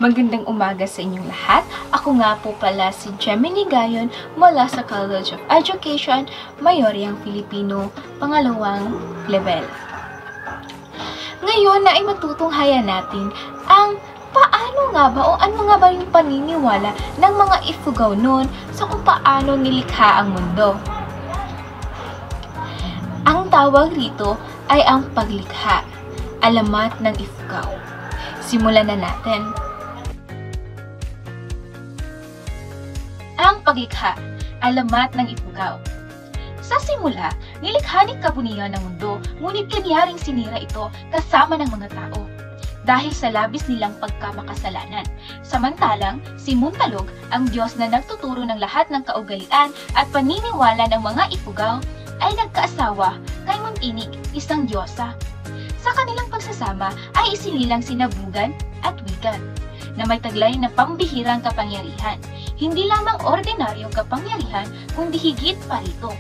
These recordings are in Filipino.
Magandang umaga sa inyong lahat. Ako nga po pala si Gemini Gayon mula sa College of Education, Mayoryang Filipino, pangalawang level. Ngayon na ay matutunghayan natin ang paano nga ba o ano nga ba yung paniniwala ng mga Ifugao noon sa kung paano nilikha ang mundo. Ang tawag rito ay ang paglikha, alamat ng Ifugao. Simulan na natin. Ang paglikha, alamat ng Ifugao. Sa simula, nilikha ni Kabunian ang mundo, ngunit kanyaring sinira ito kasama ng mga tao dahil sa labis nilang pagkamakasalanan. Samantalang, si Muntalog, ang Diyos na nagtuturo ng lahat ng kaugalian at paniniwala ng mga Ifugao, ay nagkaasawa kay Muntinig, isang Diyosa. Sa kanilang pagsasama ay isinilang sina Bugan at Wigan, na may taglay na pambihirang kapangyarihan. Hindi lamang ordinaryong kapangyarihan, kundi higit pa rito.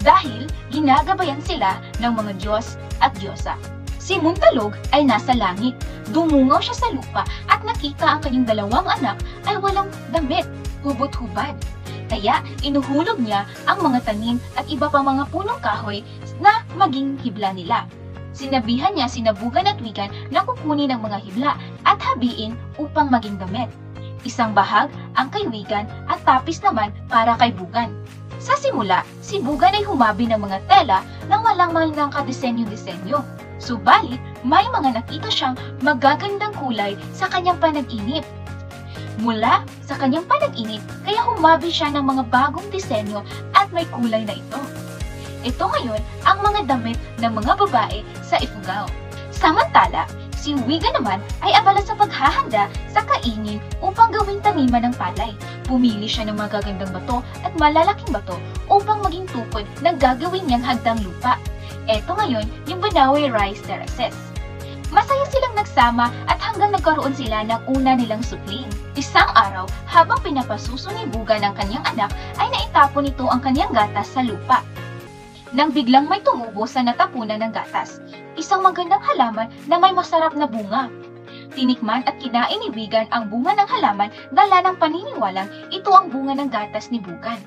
Dahil ginagabayan sila ng mga Diyos at Diyosa. Si Muntalog ay nasa langit. Dumungaw siya sa lupa at nakita ang kanyang dalawang anak ay walang damit, hubot-hubad. Kaya inuhulog niya ang mga tanim at iba pang mga punong kahoy na maging hibla nila. Sinabihan niya sina Bugan at Wigan na kukunin ang mga hibla at habiin upang maging damit. Isang bahag ang kay Wigan at tapis naman para kay Bugan. Sa simula, si Bugan ay humabi ng mga tela nang walang man kadesenyo-desenyo. Subalit, may mga nakita siyang magagandang kulay sa kanyang panag-inip. Mula sa kanyang panag-inip, kaya humabi siya ng mga bagong disenyo at may kulay na ito. Ito ngayon ang mga damit ng mga babae sa Ifugao. Samantala, si Wigan naman ay abala sa paghahanda sa kaingin upang gawing taniman ng palay. Pumili siya ng magagandang bato at malalaking bato upang maging tukod ng gagawin niyang hagdang lupa. Ito ngayon yung Banawe Rice Terraces. Masaya silang nagsama at hanggang nagkaroon sila ng una nilang supling. Isang araw, habang pinapasuso ni Bugan ang kanyang anak, ay naitapon nito ang kanyang gatas sa lupa. Nang biglang may tumubo sa natapunan ng gatas, isang magandang halaman na may masarap na bunga. Tinikman at kinain ni Wigan ang bunga ng halaman dala ng paniniwalang ito ang bunga ng gatas ni Bugan.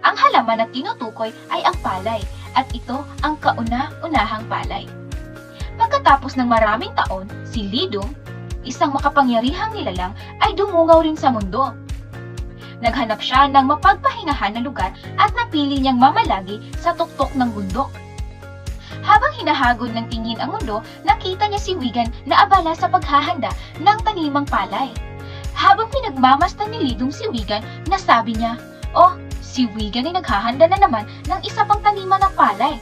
Ang halaman na tinutukoy ay ang palay at ito ang kauna-unahang palay. Pagkatapos ng maraming taon, si Lidong, isang makapangyarihang nilalang, ay dumungaw rin sa mundo. Naghanap siya ng mapagpahingahan na lugar at napili niyang mamalagi sa tuktok ng bundok. Habang hinahagod ng tingin ang mundo, nakita niya si Wigan na abala sa paghahanda ng tanimang palay. Habang pinagmamasdan ni Lidong si Wigan, nasabi niya, "Oh, si Wigan ay naghahanda na naman ng isa pang taniman ng palay."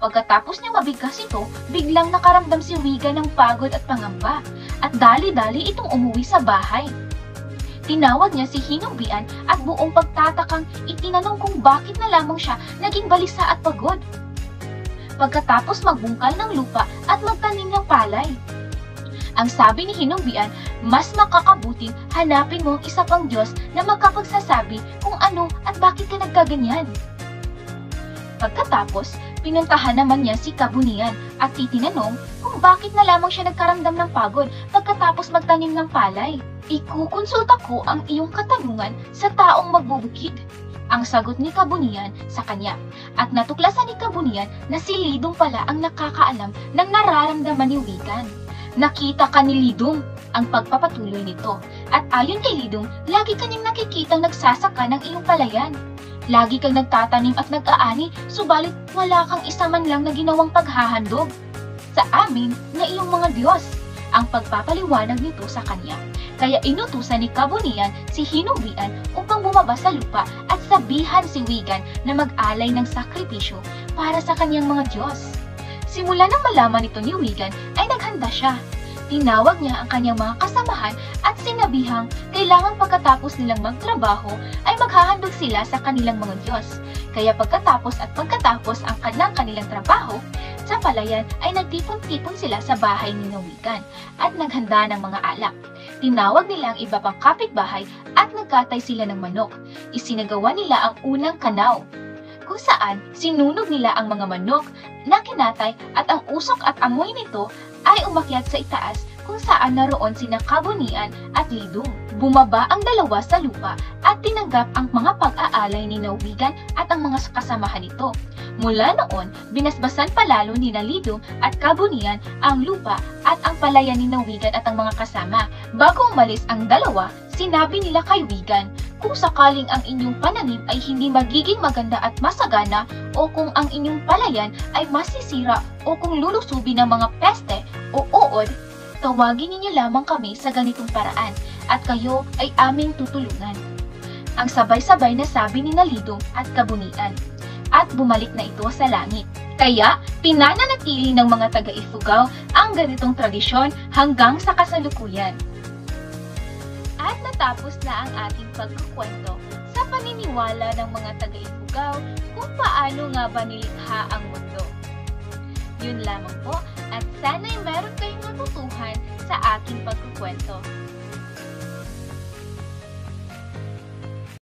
Pagkatapos niyang mabigkas ito, biglang nakaramdam si Wigan ng pagod at pangamba at dali-dali itong umuwi sa bahay. Tinawag niya si Hinungbian at buong pagtatakang itinanong kung bakit na lamang siya naging balisa at pagod. Pagkatapos magbungkal ng lupa at magtanim ng palay. Ang sabi ni Hinungbian, mas makakabuting hanapin mo ang isa pang Diyos na magkapagsasabi kung ano at bakit ka nagkaganyan. Pagkatapos, pinuntahan naman niya si Kabunian at itinanong kung bakit na lamang siya nagkaramdam ng pagod pagkatapos magtanim ng palay. "Ikukonsulta ko ang iyong katanungan sa taong magbubukid," ang sagot ni Kabunian sa kanya. At natuklasan ni Kabunian na si Lidong pala ang nakakaalam ng nararamdaman ni Wigan. Nakita ka ni Lidong ang pagpapatuloy nito. At ayon kay Lidong, lagi kanyang nakikitang nagsasaka ng iyong palayan. Lagi kang nagtatanim at nag-aani, subalit wala kang isa man lang na ginawang paghahandog sa amin na iyong mga Diyos, ang pagpapaliwanag nito sa kanya. Kaya inutusan ni Kabunian si Hinungbian upang bumaba sa lupa at sabihan si Wigan na mag-alay ng sakripisyo para sa kanyang mga Diyos. Simula nang malaman ito ni Wigan ay naghanda siya. Tinawag niya ang kanyang mga kasamahan at sinabihang kailangan pagkatapos nilang magtrabaho ay maghahandog sila sa kanilang mga Diyos. Kaya pagkatapos ang kanilang trabaho, sa palayan ay nagtipon-tipon sila sa bahay ni Wigan at naghanda ng mga alak. Tinawag nila ang iba pang kapitbahay at nagkatay sila ng manok. Isinagawa nila ang unang kanaw, kung saan sinunog nila ang mga manok na kinatay at ang usok at amoy nito ay umakyat sa itaas kung saan naroon sina Kabunian at Lidong. Bumaba ang dalawa sa lupa at tinanggap ang mga pag-aalay ni Nawigan at ang mga kasamahan nito. Mula noon, binasbasan palalo ni Lidong at Kabunian ang lupa at ang palayan ni Nawigan at ang mga kasama. Bago umalis ang dalawa, sinabi nila kay Wigan, kung sakaling ang inyong pananim ay hindi magiging maganda at masagana o kung ang inyong palayan ay masisira o kung lulusubi ng mga peste o uod, tawagin ninyo lamang kami sa ganitong paraan at kayo ay aming tutulungan. Ang sabay-sabay na sabi ni Lidong at Kabunian at bumalik na ito sa langit. Kaya pinananatili ng mga taga-Ifugao ang ganitong tradisyon hanggang sa kasalukuyan. At natapos na ang ating pagkukwento sa paniniwala ng mga taga-Ifugao kung paano nga ba nilikha ang mundo. Yun lamang po at sana'y meron kayong natutuhan sa aking pagkukwento.